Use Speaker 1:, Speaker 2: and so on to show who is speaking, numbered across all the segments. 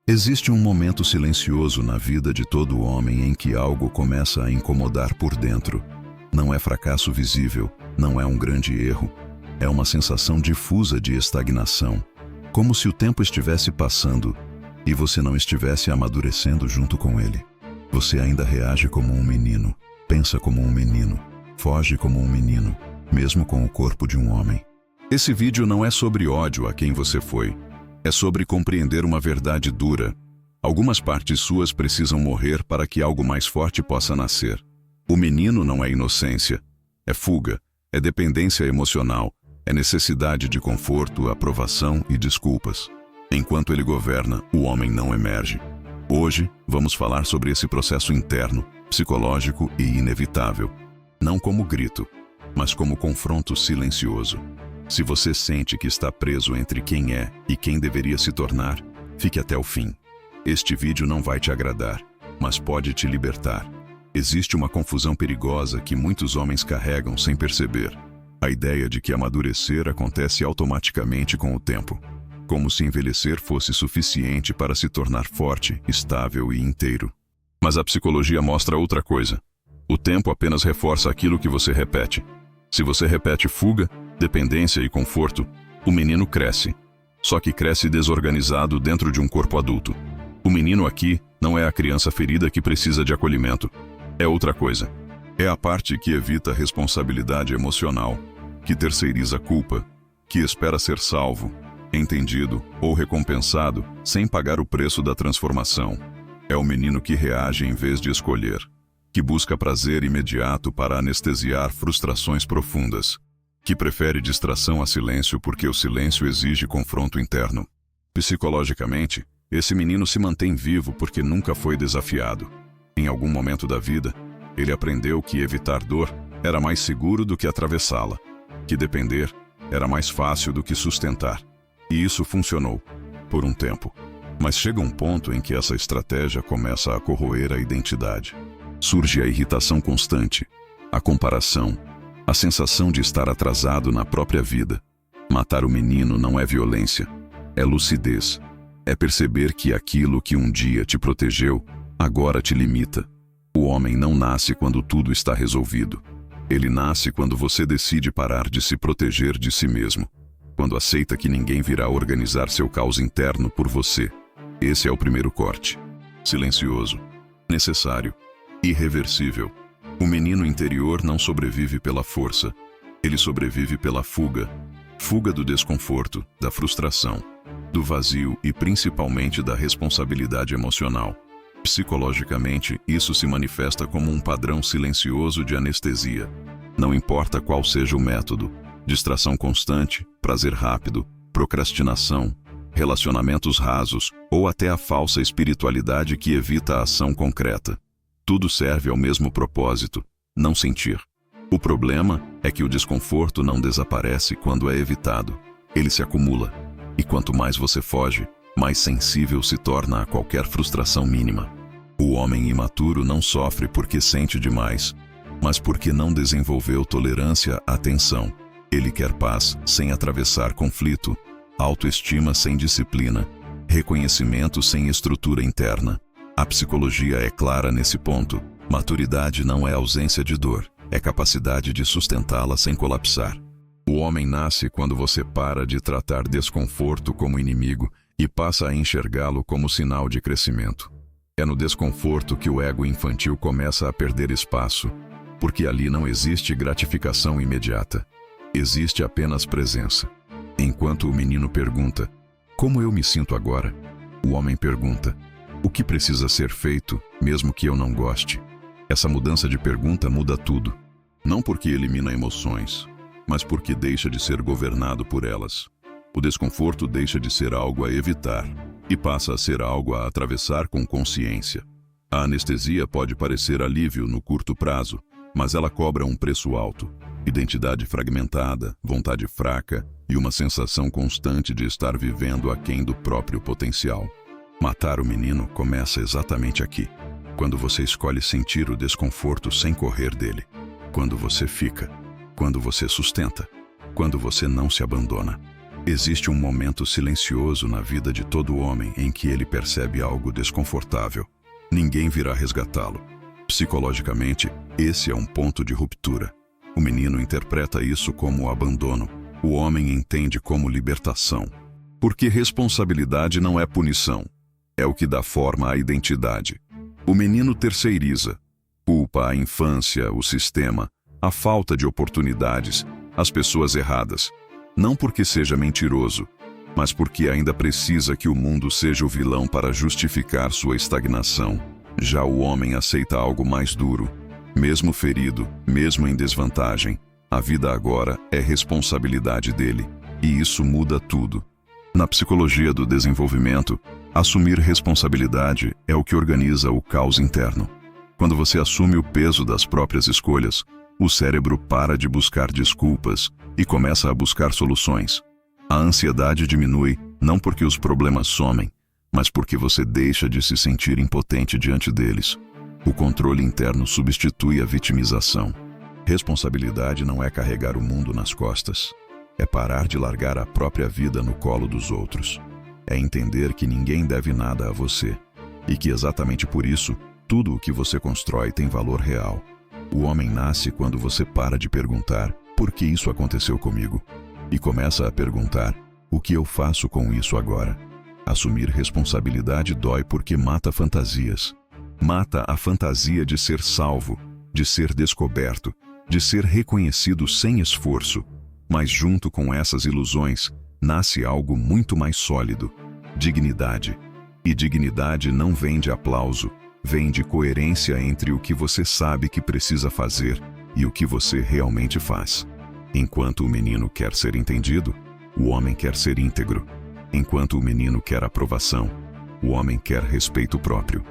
Speaker 1: Existe um momento silencioso na vida de todo homem em que algo começa a incomodar por dentro. Não é fracasso visível, não é um grande erro. É uma sensação difusa de estagnação, como se o tempo estivesse passando e você não estivesse amadurecendo junto com ele. Você ainda reage como um menino, pensa como um menino, foge como um menino, mesmo com o corpo de um homem. Esse vídeo não é sobre ódio a quem você foi. É sobre compreender uma verdade dura. Algumas partes suas precisam morrer para que algo mais forte possa nascer. O menino não é inocência. É fuga, é dependência emocional, é necessidade de conforto, aprovação e desculpas. Enquanto ele governa, o homem não emerge. Hoje, vamos falar sobre esse processo interno, psicológico e inevitável. Não como grito, mas como confronto silencioso. Se você sente que está preso entre quem é e quem deveria se tornar, fique até o fim. Este vídeo não vai te agradar, mas pode te libertar. Existe uma confusão perigosa que muitos homens carregam sem perceber. A ideia de que amadurecer acontece automaticamente com o tempo, como se envelhecer fosse suficiente para se tornar forte, estável e inteiro. Mas a psicologia mostra outra coisa. O tempo apenas reforça aquilo que você repete. Se você repete fuga, dependência e conforto, o menino cresce. Só que cresce desorganizado dentro de um corpo adulto. O menino aqui não é a criança ferida que precisa de acolhimento. É outra coisa. É a parte que evita responsabilidade emocional, que terceiriza a culpa, que espera ser salvo, entendido ou recompensado sem pagar o preço da transformação. É o menino que reage em vez de escolher, que busca prazer imediato para anestesiar frustrações profundas, que prefere distração a silêncio porque o silêncio exige confronto interno. Psicologicamente, esse menino se mantém vivo porque nunca foi desafiado. Em algum momento da vida, ele aprendeu que evitar dor era mais seguro do que atravessá-la, que depender era mais fácil do que sustentar. E isso funcionou, por um tempo. Mas chega um ponto em que essa estratégia começa a corroer a identidade. Surge a irritação constante, a comparação, a sensação de estar atrasado na própria vida. Matar o menino não é violência, é lucidez. É perceber que aquilo que um dia te protegeu, agora te limita. O homem não nasce quando tudo está resolvido. Ele nasce quando você decide parar de se proteger de si mesmo. Quando aceita que ninguém virá organizar seu caos interno por você. Esse é o primeiro corte. Silencioso, necessário, irreversível. O menino interior não sobrevive pela força. Ele sobrevive pela fuga. Fuga do desconforto, da frustração, do vazio e principalmente da responsabilidade emocional. Psicologicamente, isso se manifesta como um padrão silencioso de anestesia. Não importa qual seja o método. Distração constante, prazer rápido, procrastinação, relacionamentos rasos ou até a falsa espiritualidade que evita a ação concreta. Tudo serve ao mesmo propósito, não sentir. O problema é que o desconforto não desaparece quando é evitado. Ele se acumula. E quanto mais você foge, mais sensível se torna a qualquer frustração mínima. O homem imaturo não sofre porque sente demais, mas porque não desenvolveu tolerância à tensão. Ele quer paz sem atravessar conflito, autoestima sem disciplina, reconhecimento sem estrutura interna. A psicologia é clara nesse ponto. Maturidade não é ausência de dor, é capacidade de sustentá-la sem colapsar. O homem nasce quando você para de tratar desconforto como inimigo e passa a enxergá-lo como sinal de crescimento. É no desconforto que o ego infantil começa a perder espaço, porque ali não existe gratificação imediata. Existe apenas presença. Enquanto o menino pergunta, como eu me sinto agora? O homem pergunta, o que precisa ser feito, mesmo que eu não goste? Essa mudança de pergunta muda tudo. Não porque elimina emoções, mas porque deixa de ser governado por elas. O desconforto deixa de ser algo a evitar e passa a ser algo a atravessar com consciência. A anestesia pode parecer alívio no curto prazo, mas ela cobra um preço alto. Identidade fragmentada, vontade fraca e uma sensação constante de estar vivendo aquém do próprio potencial. Matar o menino começa exatamente aqui, quando você escolhe sentir o desconforto sem correr dele, quando você fica, quando você sustenta, quando você não se abandona. Existe um momento silencioso na vida de todo homem em que ele percebe algo desconfortável. Ninguém virá resgatá-lo. Psicologicamente, esse é um ponto de ruptura. O menino interpreta isso como abandono. O homem entende como libertação. Porque responsabilidade não é punição. É o que dá forma à identidade. O menino terceiriza. Culpa a infância, o sistema, a falta de oportunidades, as pessoas erradas. Não porque seja mentiroso, mas porque ainda precisa que o mundo seja o vilão para justificar sua estagnação. Já o homem aceita algo mais duro. Mesmo ferido, mesmo em desvantagem, a vida agora é responsabilidade dele, e isso muda tudo. Na psicologia do desenvolvimento, assumir responsabilidade é o que organiza o caos interno. Quando você assume o peso das próprias escolhas, o cérebro para de buscar desculpas e começa a buscar soluções. A ansiedade diminui não porque os problemas somem, mas porque você deixa de se sentir impotente diante deles. O controle interno substitui a vitimização. Responsabilidade não é carregar o mundo nas costas. É parar de largar a própria vida no colo dos outros. É entender que ninguém deve nada a você. E que exatamente por isso, tudo o que você constrói tem valor real. O homem nasce quando você para de perguntar por que isso aconteceu comigo e começa a perguntar o que eu faço com isso agora. Assumir responsabilidade dói porque mata fantasias. Mata a fantasia de ser salvo, de ser descoberto, de ser reconhecido sem esforço. Mas junto com essas ilusões, nasce algo muito mais sólido: dignidade. E dignidade não vem de aplauso, vem de coerência entre o que você sabe que precisa fazer e o que você realmente faz. Enquanto o menino quer ser entendido, o homem quer ser íntegro. Enquanto o menino quer aprovação, o homem quer respeito próprio.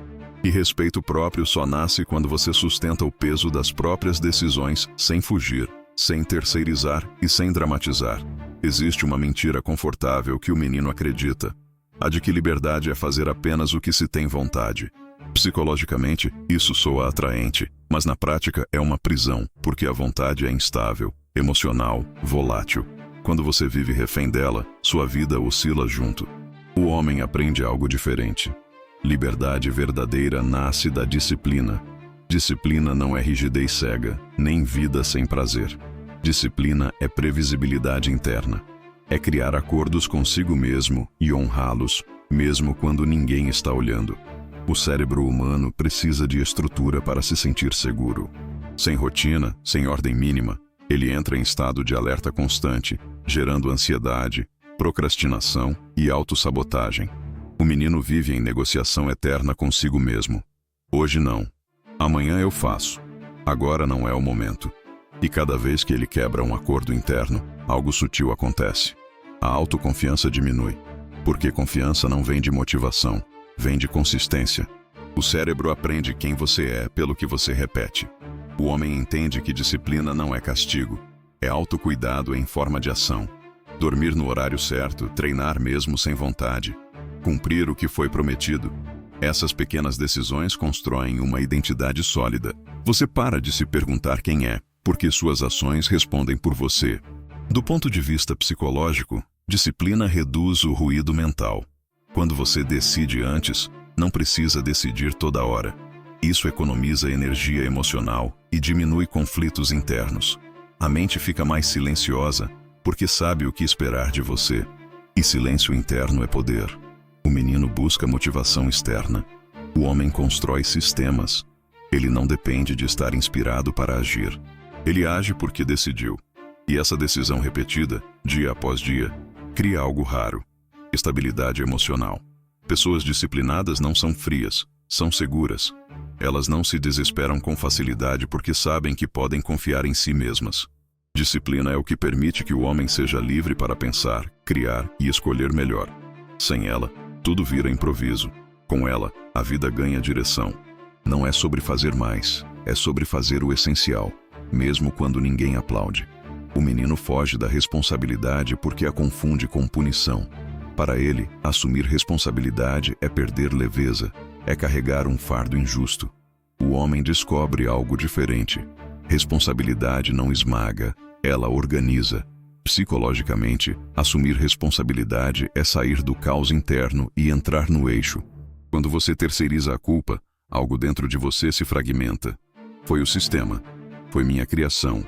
Speaker 1: E respeito próprio só nasce quando você sustenta o peso das próprias decisões sem fugir, sem terceirizar e sem dramatizar. Existe uma mentira confortável que o menino acredita: a de que liberdade é fazer apenas o que se tem vontade. Psicologicamente, isso soa atraente, mas na prática é uma prisão, porque a vontade é instável, emocional, volátil. Quando você vive refém dela, sua vida oscila junto. O homem aprende algo diferente. Liberdade verdadeira nasce da disciplina. Disciplina não é rigidez cega, nem vida sem prazer. Disciplina é previsibilidade interna. É criar acordos consigo mesmo e honrá-los, mesmo quando ninguém está olhando. O cérebro humano precisa de estrutura para se sentir seguro. Sem rotina, sem ordem mínima, ele entra em estado de alerta constante, gerando ansiedade, procrastinação e autossabotagem. O menino vive em negociação eterna consigo mesmo. Hoje não. Amanhã eu faço. Agora não é o momento. E cada vez que ele quebra um acordo interno, algo sutil acontece. A autoconfiança diminui. Porque confiança não vem de motivação, vem de consistência. O cérebro aprende quem você é pelo que você repete. O homem entende que disciplina não é castigo, é autocuidado em forma de ação. Dormir no horário certo, treinar mesmo sem vontade, cumprir o que foi prometido. Essas pequenas decisões constroem uma identidade sólida. Você para de se perguntar quem é, porque suas ações respondem por você. Do ponto de vista psicológico, disciplina reduz o ruído mental. Quando você decide antes, não precisa decidir toda hora. Isso economiza energia emocional e diminui conflitos internos. A mente fica mais silenciosa, porque sabe o que esperar de você. E silêncio interno é poder. O menino busca motivação externa. O homem constrói sistemas. Ele não depende de estar inspirado para agir. Ele age porque decidiu. E essa decisão repetida, dia após dia, cria algo raro: estabilidade emocional. Pessoas disciplinadas não são frias, são seguras. Elas não se desesperam com facilidade porque sabem que podem confiar em si mesmas. Disciplina é o que permite que o homem seja livre para pensar, criar e escolher melhor. Sem ela, tudo vira improviso. Com ela, a vida ganha direção. Não é sobre fazer mais, é sobre fazer o essencial, mesmo quando ninguém aplaude. O menino foge da responsabilidade porque a confunde com punição. Para ele, assumir responsabilidade é perder leveza, é carregar um fardo injusto. O homem descobre algo diferente. Responsabilidade não esmaga, ela organiza. Psicologicamente, assumir responsabilidade é sair do caos interno e entrar no eixo. Quando você terceiriza a culpa, algo dentro de você se fragmenta. Foi o sistema. Foi minha criação.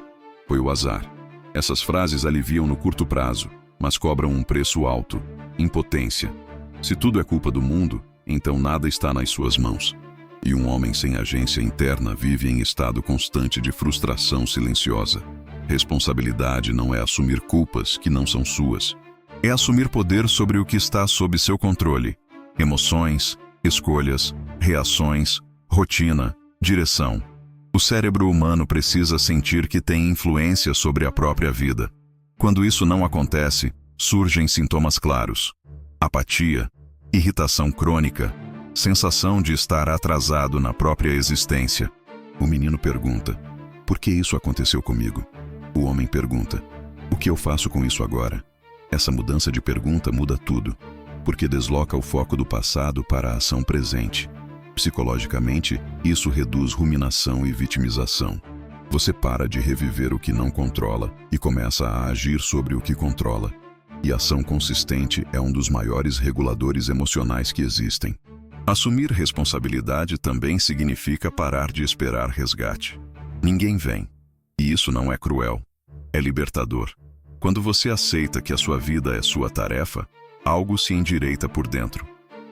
Speaker 1: Foi o azar. Essas frases aliviam no curto prazo, mas cobram um preço alto: impotência. Se tudo é culpa do mundo, então nada está nas suas mãos. E um homem sem agência interna vive em estado constante de frustração silenciosa. Responsabilidade não é assumir culpas que não são suas. É assumir poder sobre o que está sob seu controle. Emoções, escolhas, reações, rotina, direção. O cérebro humano precisa sentir que tem influência sobre a própria vida. Quando isso não acontece, surgem sintomas claros: apatia, irritação crônica, sensação de estar atrasado na própria existência. O menino pergunta: por que isso aconteceu comigo? O homem pergunta: o que eu faço com isso agora? Essa mudança de pergunta muda tudo, porque desloca o foco do passado para a ação presente. Psicologicamente, isso reduz ruminação e vitimização. Você para de reviver o que não controla e começa a agir sobre o que controla. E ação consistente é um dos maiores reguladores emocionais que existem. Assumir responsabilidade também significa parar de esperar resgate. Ninguém vem. E isso não é cruel. É libertador. Quando você aceita que a sua vida é sua tarefa, algo se endireita por dentro.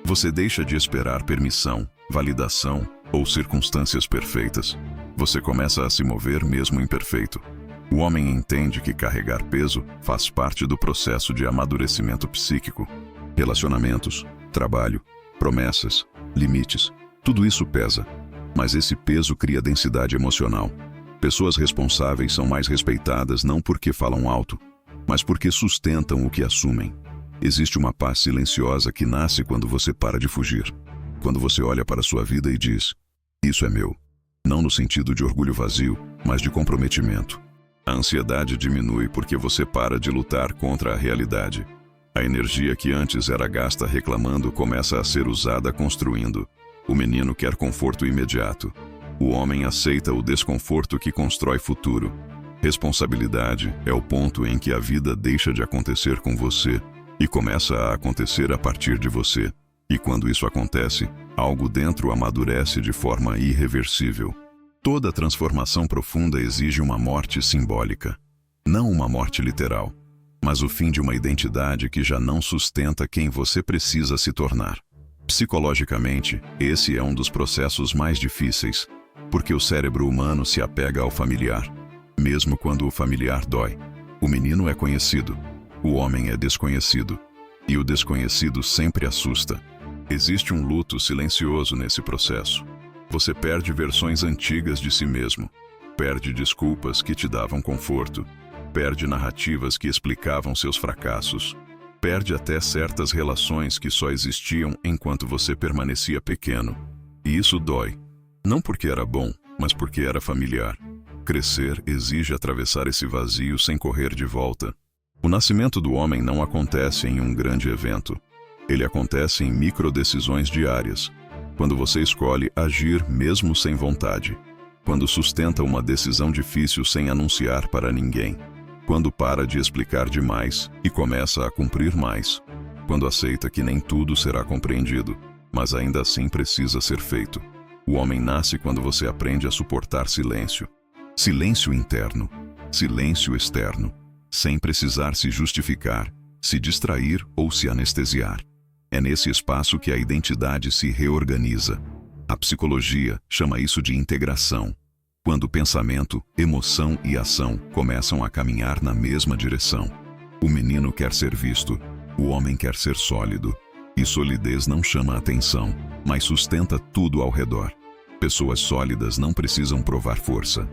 Speaker 1: Você deixa de esperar permissão, validação ou circunstâncias perfeitas. Você começa a se mover mesmo imperfeito. O homem entende que carregar peso faz parte do processo de amadurecimento psíquico. Relacionamentos, trabalho, promessas, limites, tudo isso pesa. Mas esse peso cria densidade emocional. Pessoas responsáveis são mais respeitadas não porque falam alto, mas porque sustentam o que assumem. Existe uma paz silenciosa que nasce quando você para de fugir. Quando você olha para sua vida e diz: isso é meu. Não no sentido de orgulho vazio, mas de comprometimento. A ansiedade diminui porque você para de lutar contra a realidade. A energia que antes era gasta reclamando começa a ser usada construindo. O menino quer conforto imediato. O homem aceita o desconforto que constrói futuro. Responsabilidade é o ponto em que a vida deixa de acontecer com você e começa a acontecer a partir de você. E quando isso acontece, algo dentro amadurece de forma irreversível. Toda transformação profunda exige uma morte simbólica. Não uma morte literal, mas o fim de uma identidade que já não sustenta quem você precisa se tornar. Psicologicamente, esse é um dos processos mais difíceis, porque o cérebro humano se apega ao familiar, mesmo quando o familiar dói. O menino é conhecido, o homem é desconhecido, e o desconhecido sempre assusta. Existe um luto silencioso nesse processo. Você perde versões antigas de si mesmo, perde desculpas que te davam conforto, perde narrativas que explicavam seus fracassos, perde até certas relações que só existiam enquanto você permanecia pequeno. E isso dói. Não porque era bom, mas porque era familiar. Crescer exige atravessar esse vazio sem correr de volta. O nascimento do homem não acontece em um grande evento. Ele acontece em microdecisões diárias. Quando você escolhe agir mesmo sem vontade. Quando sustenta uma decisão difícil sem anunciar para ninguém. Quando para de explicar demais e começa a cumprir mais. Quando aceita que nem tudo será compreendido, mas ainda assim precisa ser feito. O homem nasce quando você aprende a suportar silêncio. Silêncio interno, silêncio externo, sem precisar se justificar, se distrair ou se anestesiar. É nesse espaço que a identidade se reorganiza. A psicologia chama isso de integração. Quando pensamento, emoção e ação começam a caminhar na mesma direção. O menino quer ser visto, o homem quer ser sólido. E solidez não chama atenção, mas sustenta tudo ao redor. Pessoas sólidas não precisam provar força.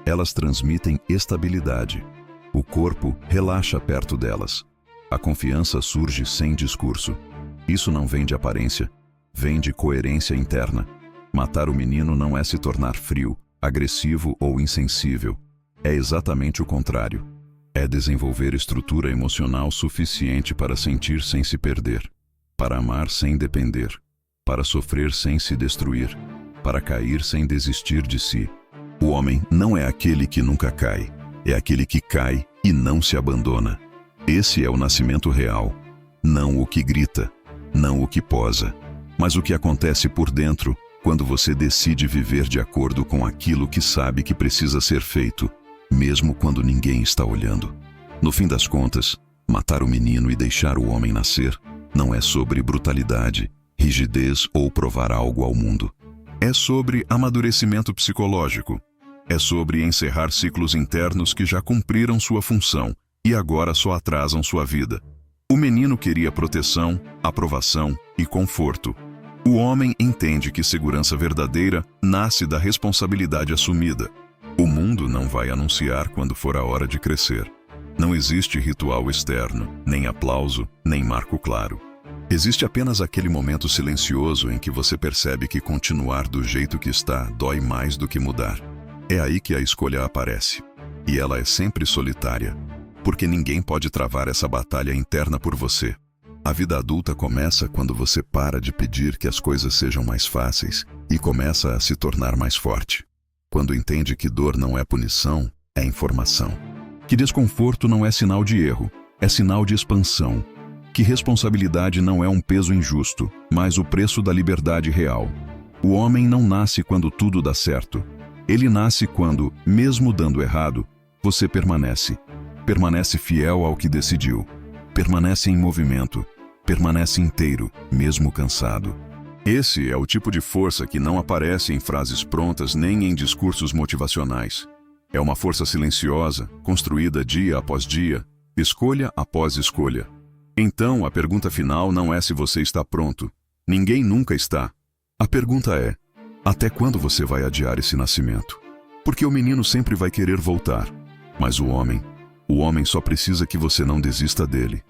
Speaker 1: Elas transmitem estabilidade. O corpo relaxa perto delas. A confiança surge sem discurso. Isso não vem de aparência, vem de coerência interna. Matar o menino não é se tornar frio, agressivo ou insensível. É exatamente o contrário. É desenvolver estrutura emocional suficiente para sentir sem se perder, para amar sem depender, para sofrer sem se destruir, para cair sem desistir de si. O homem não é aquele que nunca cai, é aquele que cai e não se abandona. Esse é o nascimento real. Não o que grita, não o que posa, mas o que acontece por dentro quando você decide viver de acordo com aquilo que sabe que precisa ser feito, mesmo quando ninguém está olhando. No fim das contas, matar o menino e deixar o homem nascer não é sobre brutalidade, rigidez ou provar algo ao mundo. É sobre amadurecimento psicológico. É sobre encerrar ciclos internos que já cumpriram sua função e agora só atrasam sua vida. O menino queria proteção, aprovação e conforto. O homem entende que segurança verdadeira nasce da responsabilidade assumida. O mundo não vai anunciar quando for a hora de crescer. Não existe ritual externo, nem aplauso, nem marco claro. Existe apenas aquele momento silencioso em que você percebe que continuar do jeito que está dói mais do que mudar. É aí que a escolha aparece. E ela é sempre solitária, porque ninguém pode travar essa batalha interna por você. A vida adulta começa quando você para de pedir que as coisas sejam mais fáceis e começa a se tornar mais forte. Quando entende que dor não é punição, é informação. Que desconforto não é sinal de erro, é sinal de expansão. Que responsabilidade não é um peso injusto, mas o preço da liberdade real. O homem não nasce quando tudo dá certo. Ele nasce quando, mesmo dando errado, você permanece. Permanece fiel ao que decidiu. Permanece em movimento. Permanece inteiro, mesmo cansado. Esse é o tipo de força que não aparece em frases prontas nem em discursos motivacionais. É uma força silenciosa, construída dia após dia, escolha após escolha. Então, a pergunta final não é se você está pronto. Ninguém nunca está. A pergunta é: até quando você vai adiar esse nascimento? Porque o menino sempre vai querer voltar. Mas o homem só precisa que você não desista dele.